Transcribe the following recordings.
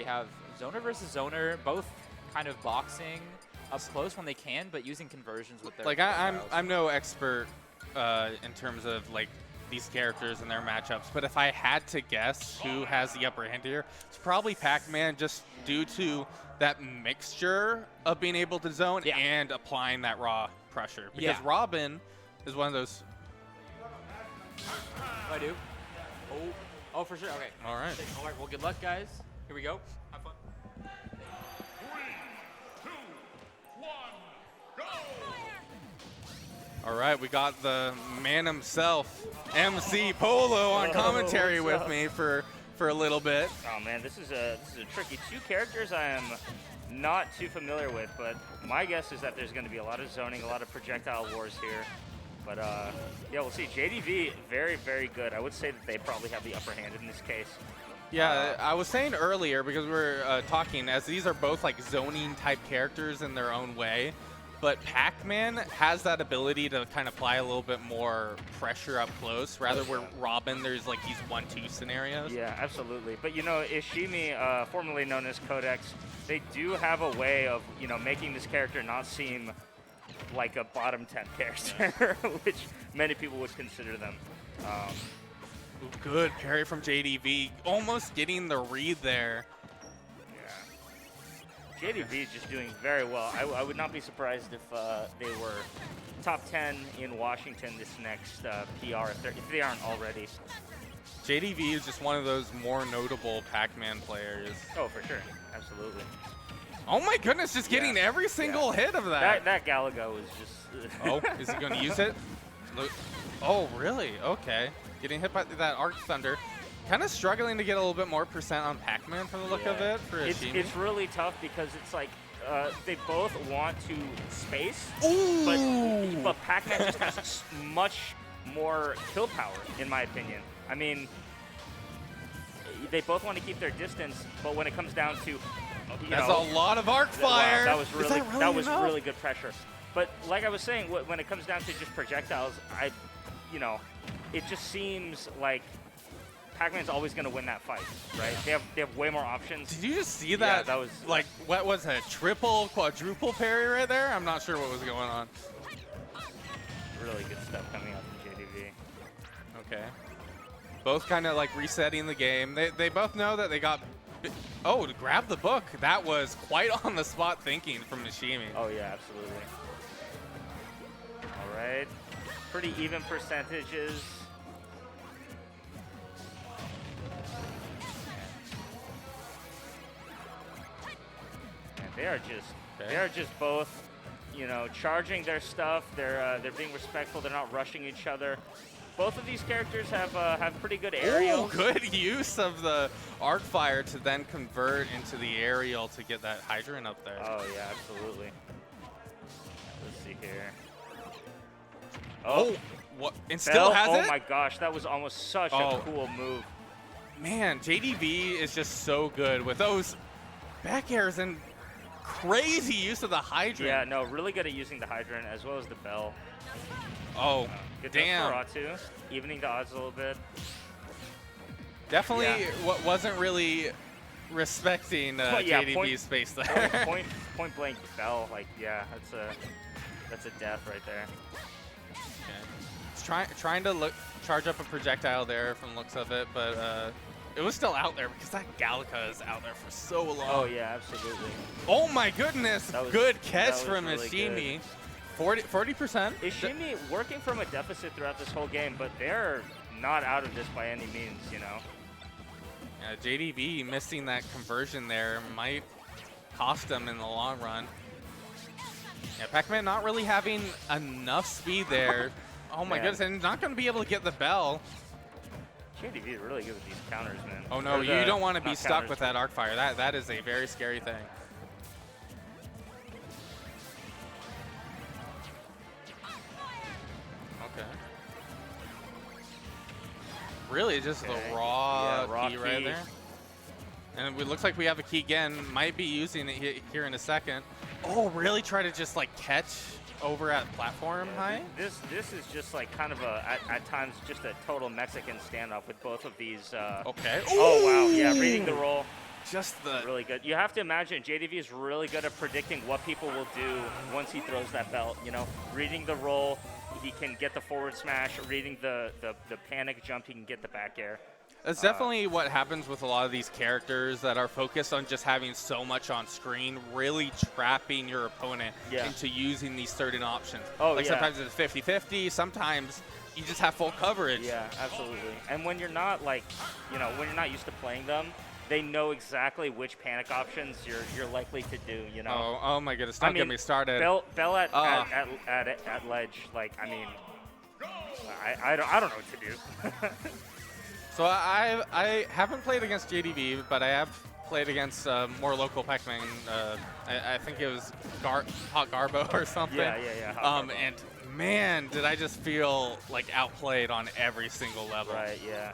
have zoner versus zoner, both kind of boxing up close when they can, but using conversions with their Like styles. I'm no expert in terms of like these characters and their matchups, but if I had to guess who has the upper hand here, it's probably Pac-Man, just due to that mixture of being able to zone and applying that raw pressure. Because Robin is one of those. I do. Oh, for sure. Okay. All right. All right. Well, good luck, guys. Here we go. Have fun. 3, 2, 1, go! All right, we got the man himself, MC Polo, on commentary with me for a little bit. Oh man, this is a tricky. Two characters I am not too familiar with, but my guess is that there's going to be a lot of zoning, a lot of projectile wars here. But yeah, we'll see. JDV, very, very good. I would say that they probably have the upper hand in this case. Yeah, I was saying earlier, because we were talking, as these are both like zoning type characters in their own way, but Pac-Man has that ability to kind of apply a little bit more pressure up close, rather where Robin, there's like these 1-2 scenarios. Yeah, absolutely. But you know, Ishimi, formerly known as Codex, they do have a way of, you know, making this character not seem like a bottom 10 character, which many people would consider them. Ooh, good parry from JDV, almost getting the read there. JDV is just doing very well. I would not be surprised if they were top 10 in Washington this next PR, if they aren't already. JDV is just one of those more notable Pac-Man players. Oh, for sure. Absolutely. Oh my goodness, just getting every single hit of that. That Galago was just... Oh, is he going to use it? Oh, really? Okay. Getting hit by that Arc Thunder. Kind of struggling to get a little bit more percent on Pac-Man from the look of it for Ishimi. It's really tough because it's like they both want to space, Ooh. but Pac-Man just has much more kill power, in my opinion. I mean, they both want to keep their distance, but when it comes down to, that's a lot of arc fire. Wow, that was enough? really good pressure. But like I was saying, when it comes down to just projectiles, it just seems like Pac-Man's always going to win that fight, right? They have way more options. Did you just see that? Yeah, that was like, what was it? Triple, quadruple parry right there? I'm not sure what was going on. Really good stuff coming out from JDV. Okay. Both kind of like resetting the game. They both know that they got... Oh, to grab the book. That was quite on the spot thinking from Ishimi. Oh, yeah, absolutely. All right. Pretty even percentages. They are just both, you know, charging their stuff. They're being respectful. They're not rushing each other. Both of these characters have pretty good aerials. Oh, good use of the arc fire to then convert into the aerial to get that hydrant up there. Oh yeah, absolutely. Let's see here. Oh, what? And still has it? Oh my gosh, that was almost such a cool move. Man, JDV is just so good with those back airs and crazy use of the hydrant. Yeah, no, really good at using the hydrant as well as the bell. Oh, good damn. For Ratu, evening the odds a little bit. Definitely wasn't really respecting JDV's space there. Point blank bell, like, yeah, that's a death right there. Okay. It's trying to charge up a projectile there from looks of it, but it was still out there because that Gallica is out there for so long. Oh, yeah, absolutely. Oh, my goodness. Good catch from really Ishimi. 40%. Ishimi working from a deficit throughout this whole game, but they're not out of this by any means, you know. Yeah, JDV missing that conversion there might cost them in the long run. Yeah, Pac-Man not really having enough speed there. Oh, my goodness, and not going to be able to get the bell. JDV is really good with these counters, man. Oh no, you don't want to be stuck with that arc fire. That is a very scary thing. Okay. Really, just the raw key right there. And it looks like we have a key again. Might be using it here in a second. Oh, really try to just like catch over at platform high? This is just like kind of at times just a total Mexican standoff with both of these. Okay. Oh wow, yeah, reading the roll. just the Really good. You have to imagine JDV is really good at predicting what people will do once he throws that belt. You know, reading the roll, he can get the forward smash. Reading the panic jump, he can get the back air. That's definitely what happens with a lot of these characters that are focused on just having so much on screen, really trapping your opponent into using these certain options. Oh, like yeah. sometimes it's 50-50, sometimes you just have full coverage. Yeah, absolutely. And when you're not like, you know, when you're not used to playing them, they know exactly which panic options you're likely to do, you know. Oh my goodness, don't get me started. Bell at ledge, like, I mean, I don't know what to do. So I haven't played against JDV, but I have played against more local Pac-Man. I think it was Hot Garbo or something. Yeah. Hot Garbo. And man, did I just feel like outplayed on every single level. Right, yeah.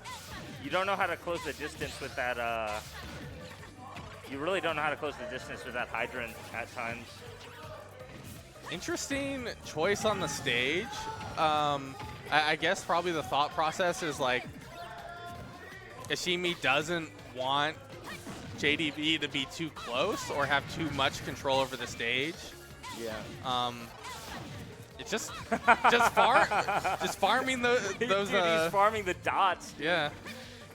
You don't know how to close the distance with that, you really don't know how to close the distance with that hydrant at times. Interesting choice on the stage. I guess probably the thought process is like, Ishimi doesn't want JDV to be too close or have too much control over the stage. Yeah. It's just farming those. Dude, he's farming the dots. Dude. Yeah.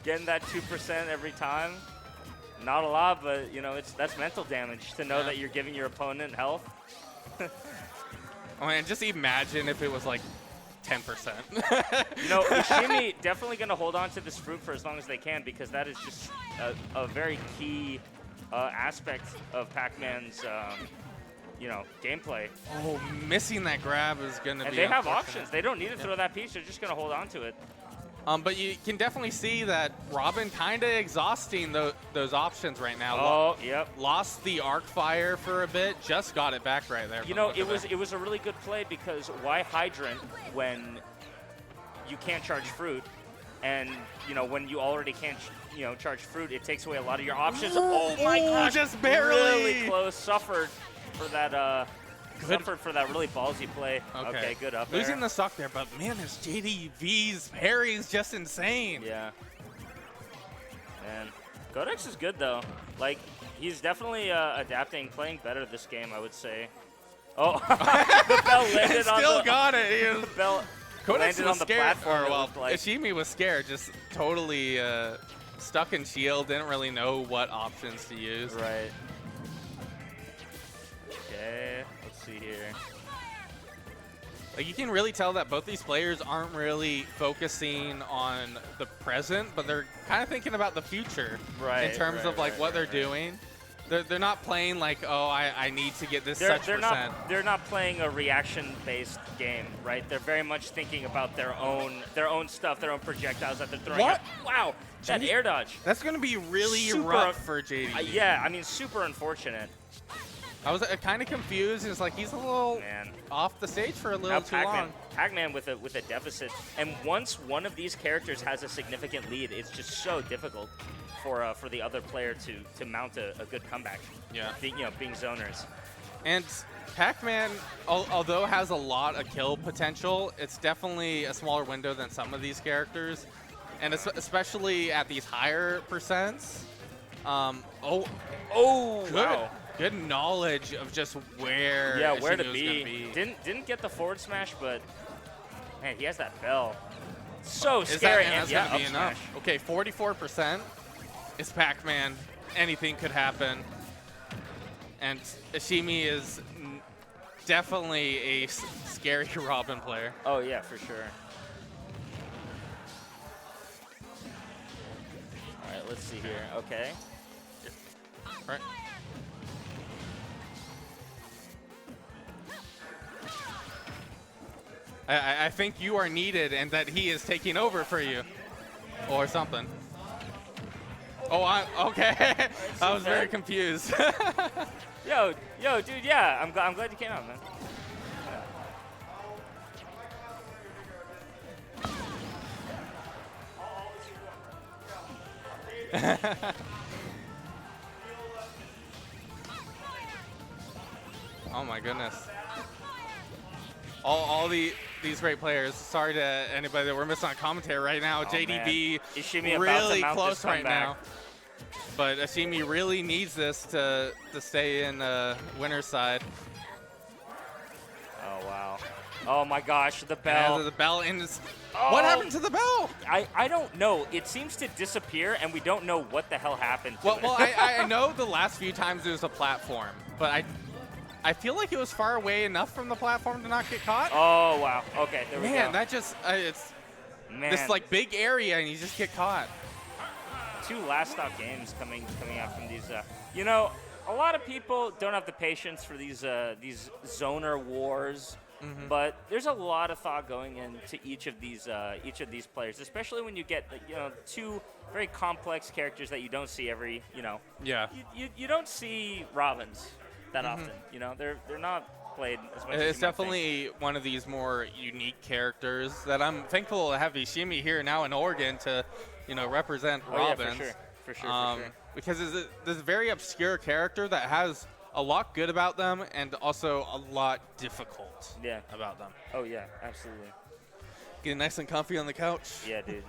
Getting that 2% every time. Not a lot, but you know, that's mental damage to know that you're giving your opponent health. Oh man, just imagine if it was like 10%. You know, Ishimi definitely going to hold on to this fruit for as long as they can, because that is just a very key aspect of Pac-Man's, you know, gameplay. Oh, missing that grab is going to be And they have unfortunate. options. They don't need to throw that piece. They're just going to hold on to it. But you can definitely see that Robin kind of exhausting those options right now. Oh, yep. Lost the arc fire for a bit, just got it back right there. You know, it was a really good play, because why hydrant when you can't charge fruit, and you know when you already can't charge fruit, it takes away a lot of your options. Oh my gosh, just barely. Really close. Suffered for that. Suffered for that really ballsy play. Okay, good up there. Losing the stock there, but man, this JDV's parry is just insane. Yeah. And Codex is good though. Like, he's definitely adapting, playing better this game, I would say. Oh, the bell landed on Still the. got it. The bell Codex landed was on the scared. platform. Or, well, it looked like. Ishimi was scared, just totally stuck in shield, didn't really know what options to use. Right. Okay, let's see here. Like, you can really tell that both these players aren't really focusing on the present, but they're kind of thinking about the future. Right, in terms of like what they're doing. They're not playing like, oh, I need to get this such percent. They're not playing a reaction-based game, right? They're very much thinking about their own stuff, their own projectiles that they're throwing. What? Wow, that air dodge. That's going to be really Super rough for JD. Yeah, I mean, super unfortunate. I was kind of confused. It's like he's a little off the stage for a little too long. Pac-Man with a deficit, and once one of these characters has a significant lead, it's just so difficult for the other player to mount a good comeback. Yeah. Being zoners. And Pac-Man, although has a lot of kill potential, it's definitely a smaller window than some of these characters, and especially at these higher percents. Wow. Good knowledge of just where where to Ishimi was be. gonna be. Didn't get the forward smash, but man, he has that bell. So Is scary. that's and gonna be up enough. smash. Okay, 44% is Pac-Man. Anything could happen. And Ishimi is definitely a scary Robin player. Oh yeah, for sure. All right, let's see here. Okay. Right. I think you are needed and that he is taking over for you. Or something. Oh, okay. I was very confused. Yo, dude, yeah, I'm glad you came out, man. Oh my goodness. All these great players. Sorry to anybody that we're missing on commentary right now. Oh, JDV Ishimi really about to mount close this right now. comeback. but Ishimi really needs this to stay in winner's side. Oh, wow. Oh, my gosh, the And bell. the bell in Oh. What happened to the bell? I don't know. It seems to disappear, and we don't know what the hell happened to it. Well, I know the last few times it was a platform, but I feel like it was far away enough from the platform to not get caught. Oh, wow. Okay, there we go. Man, that just, it's Man, this like big area and you just get caught. 2 last stop games coming out from these. You know, a lot of people don't have the patience for these zoner wars. But there's a lot of thought going into each of these players, especially when you get 2 very complex characters that you don't see every Yeah. you don't see Robins that often. You know, they're not played as much. It's as you might think. definitely one of these more unique characters that I'm thankful to have Ishimi here now in Oregon to represent Robins. Yeah, for sure. Because it's this very obscure character that has a lot good about them and also a lot difficult Yeah. about them. Oh yeah, absolutely. Getting nice and comfy on the couch. Yeah, dude.